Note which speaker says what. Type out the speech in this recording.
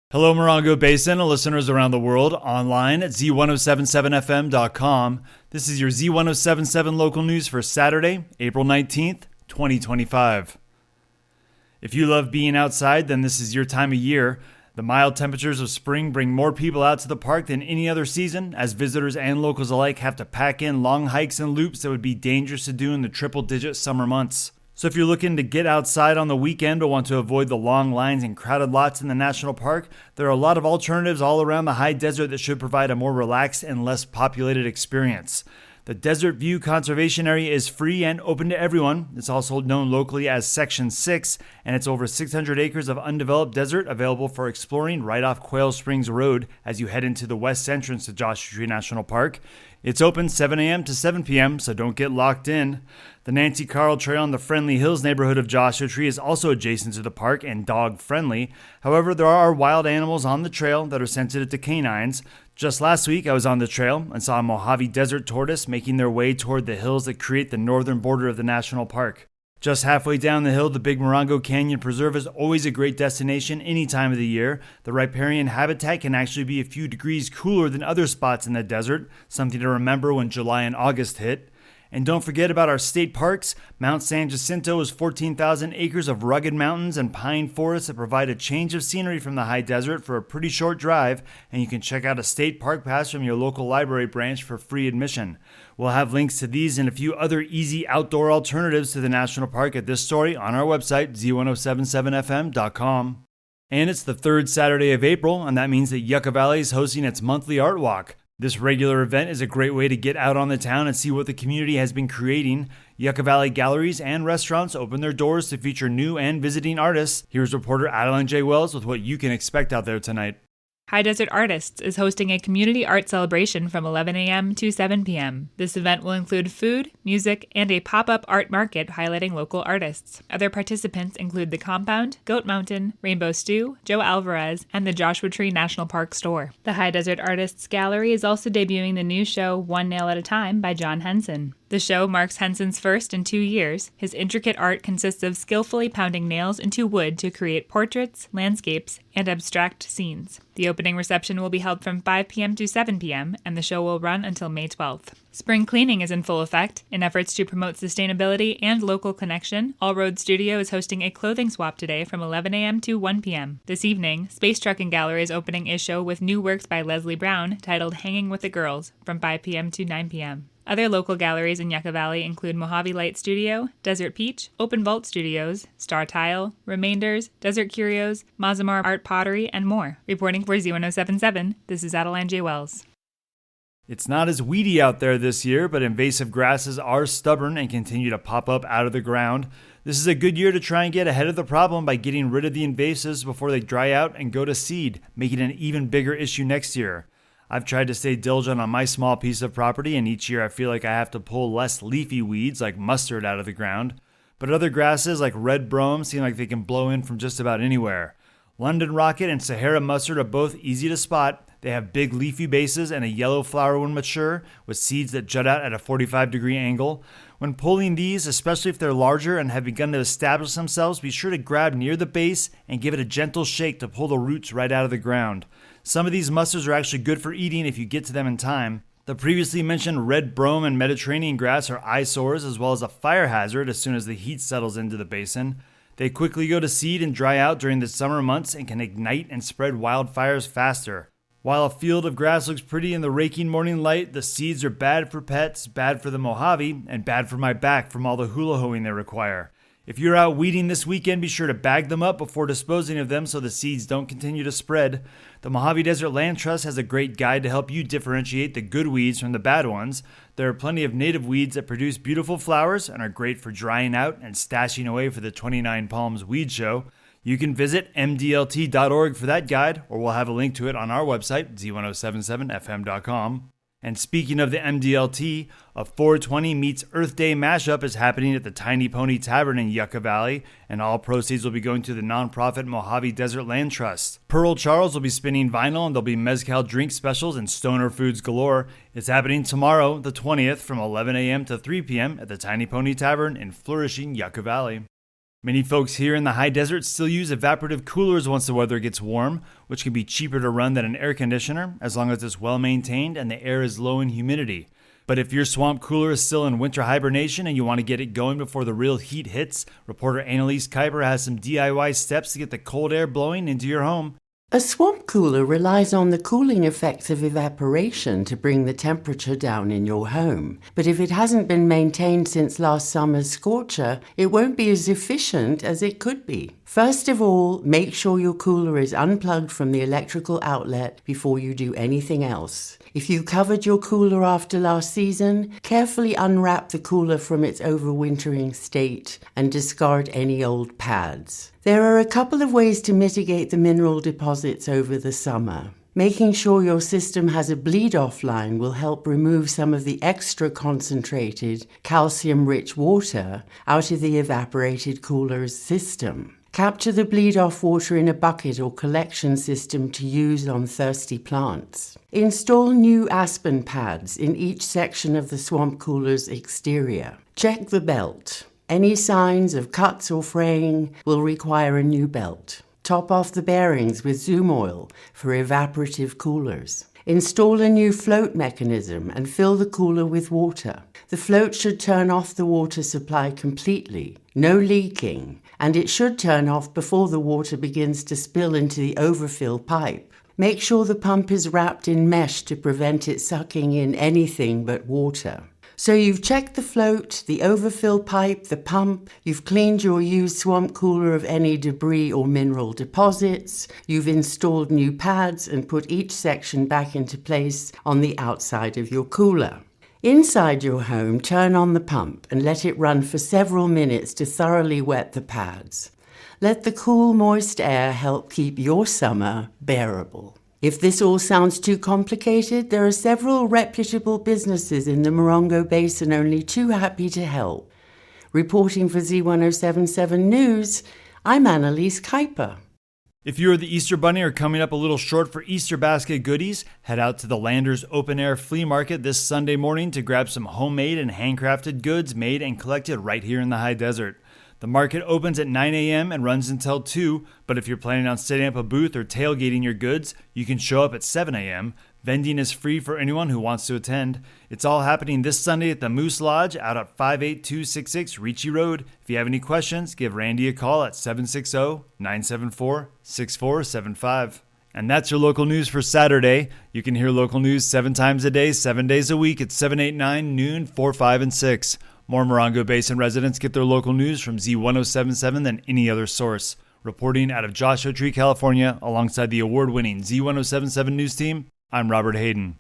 Speaker 1: Hello, Morongo Basin, listeners around the world, online at Z107.7fm.com. This is your Z107.7 local news for Saturday, April 19th, 2025. If you love being outside, then this is your time of year. The mild temperatures of spring bring more people out to the park than any other season, as visitors and locals alike have to pack in long hikes and loops that would be dangerous to do in the triple-digit summer months. So if you're looking to get outside on the weekend but want to avoid the long lines and crowded lots in the national park, there are a lot of alternatives all around the high desert that should provide a more relaxed and less populated experience. The Desert View Conservation Area is free and open to everyone. It's also known locally as Section 6, and it's over 600 acres of undeveloped desert available for exploring right off Quail Springs Road as you head into the west entrance to Joshua Tree National Park. It's open 7 a.m. to 7 p.m., so don't get locked in. The Nancy Carl Trail in the Friendly Hills neighborhood of Joshua Tree is also adjacent to the park and dog-friendly. However, there are wild animals on the trail that are sensitive to canines. Just last week, I was on the trail and saw a Mojave Desert tortoise making their way toward the hills that create the northern border of the national park. Just halfway down the hill, the Big Morongo Canyon Preserve is always a great destination any time of the year. The riparian habitat can actually be a few degrees cooler than other spots in the desert, something to remember when July and August hit. And don't forget about our state parks. Mount San Jacinto is 14,000 acres of rugged mountains and pine forests that provide a change of scenery from the high desert for a pretty short drive, and you can check out a state park pass from your local library branch for free admission. We'll have links to these and a few other easy outdoor alternatives to the national park at this story on our website, z1077fm.com. And it's the third Saturday of April, and that means that Yucca Valley is hosting its monthly art walk. This regular event is a great way to get out on the town and see what the community has been creating. Yucca Valley galleries and restaurants open their doors to feature new and visiting artists. Here's reporter Adeline J. Wells with what you can expect out there tonight.
Speaker 2: High Desert Artists is hosting a community art celebration from 11 a.m. to 7 p.m. This event will include food, music, and a pop-up art market highlighting local artists. Other participants include The Compound, Goat Mountain, Rainbow Stew, Joe Alvarez, and the Joshua Tree National Park store. The High Desert Artists Gallery is also debuting the new show One Nail at a Time by John Henson. The show marks Henson's first in 2 years. His intricate art consists of skillfully pounding nails into wood to create portraits, landscapes, and abstract scenes. The opening reception will be held from 5 p.m. to 7 p.m., and the show will run until May 12th. Spring cleaning is in full effect. In efforts to promote sustainability and local connection, All Road Studio is hosting a clothing swap today from 11 a.m. to 1 p.m. This evening, Space Trucking Gallery is opening a show with new works by Leslie Brown titled Hanging with the Girls from 5 p.m. to 9 p.m. Other local galleries in Yucca Valley include Mojave Light Studio, Desert Peach, Open Vault Studios, Star Tile, Remainders, Desert Curios, Mazamar Art Pottery, and more. Reporting for Z107.7, this is Adeline J. Wells.
Speaker 1: It's not as weedy out there this year, but invasive grasses are stubborn and continue to pop up out of the ground. This is a good year to try and get ahead of the problem by getting rid of the invasives before they dry out and go to seed, making it an even bigger issue next year. I've tried to stay diligent on my small piece of property, and each year I feel like I have to pull less leafy weeds like mustard out of the ground. But other grasses like red brome seem like they can blow in from just about anywhere. London rocket and Sahara mustard are both easy to spot. They have big leafy bases and a yellow flower when mature, with seeds that jut out at a 45-degree angle. When pulling these, especially if they're larger and have begun to establish themselves, be sure to grab near the base and give it a gentle shake to pull the roots right out of the ground. Some of these mustards are actually good for eating if you get to them in time. The previously mentioned red brome and Mediterranean grass are eyesores as well as a fire hazard as soon as the heat settles into the basin. They quickly go to seed and dry out during the summer months and can ignite and spread wildfires faster. While a field of grass looks pretty in the raking morning light, the seeds are bad for pets, bad for the Mojave, and bad for my back from all the hula-hoeing they require. If you're out weeding this weekend, be sure to bag them up before disposing of them so the seeds don't continue to spread. The Mojave Desert Land Trust has a great guide to help you differentiate the good weeds from the bad ones. There are plenty of native weeds that produce beautiful flowers and are great for drying out and stashing away for the 29 Palms Weed Show. You can visit mdlt.org for that guide, or we'll have a link to it on our website, z1077fm.com. And speaking of the MDLT, a 420 meets Earth Day mashup is happening at the Tiny Pony Tavern in Yucca Valley, and all proceeds will be going to the nonprofit Mojave Desert Land Trust. Pearl Charles will be spinning vinyl, and there'll be mezcal drink specials and stoner foods galore. It's happening tomorrow, the 20th, from 11 a.m. to 3 p.m. at the Tiny Pony Tavern in flourishing Yucca Valley. Many folks here in the high desert still use evaporative coolers once the weather gets warm, which can be cheaper to run than an air conditioner as long as it's well maintained and the air is low in humidity. But if your swamp cooler is still in winter hibernation and you want to get it going before the real heat hits, reporter Annalise Kuiper has some DIY steps to get the cold air blowing into your home.
Speaker 3: A swamp cooler relies on the cooling effects of evaporation to bring the temperature down in your home. But if it hasn't been maintained since last summer's scorcher, it won't be as efficient as it could be. First of all, make sure your cooler is unplugged from the electrical outlet before you do anything else. If you covered your cooler after last season, carefully unwrap the cooler from its overwintering state and discard any old pads. There are a couple of ways to mitigate the mineral deposits over the summer. Making sure your system has a bleed-off line will help remove some of the extra concentrated, calcium-rich water out of the evaporated cooler's system. Capture the bleed-off water in a bucket or collection system to use on thirsty plants. Install new aspen pads in each section of the swamp cooler's exterior. Check the belt. Any signs of cuts or fraying will require a new belt. Top off the bearings with Zoom oil for evaporative coolers. Install a new float mechanism and fill the cooler with water. The float should turn off the water supply completely, no leaking, and it should turn off before the water begins to spill into the overfill pipe. Make sure the pump is wrapped in mesh to prevent it sucking in anything but water. So you've checked the float, the overfill pipe, the pump, you've cleaned your used swamp cooler of any debris or mineral deposits, you've installed new pads and put each section back into place on the outside of your cooler. Inside your home, turn on the pump and let it run for several minutes to thoroughly wet the pads. Let the cool, moist air help keep your summer bearable. If this all sounds too complicated, there are several reputable businesses in the Morongo Basin only too happy to help. Reporting for Z107.7 News, I'm Annalise Kuiper.
Speaker 1: If you or the Easter Bunny are coming up a little short for Easter basket goodies, head out to the Landers Open Air Flea Market this Sunday morning to grab some homemade and handcrafted goods made and collected right here in the high desert. The market opens at 9 a.m. and runs until 2, but if you're planning on setting up a booth or tailgating your goods, you can show up at 7 a.m. Vending is free for anyone who wants to attend. It's all happening this Sunday at the Moose Lodge out at 58266 Ricci Road. If you have any questions, give Randy a call at 760-974-6475. And that's your local news for Saturday. You can hear local news 7 times a day, 7 days a week at 7, 8, 9, noon, 4, 5, and 6. More Morongo Basin residents get their local news from Z107.7 than any other source. Reporting out of Joshua Tree, California, alongside the award-winning Z107.7 News team, I'm Robert Hayden.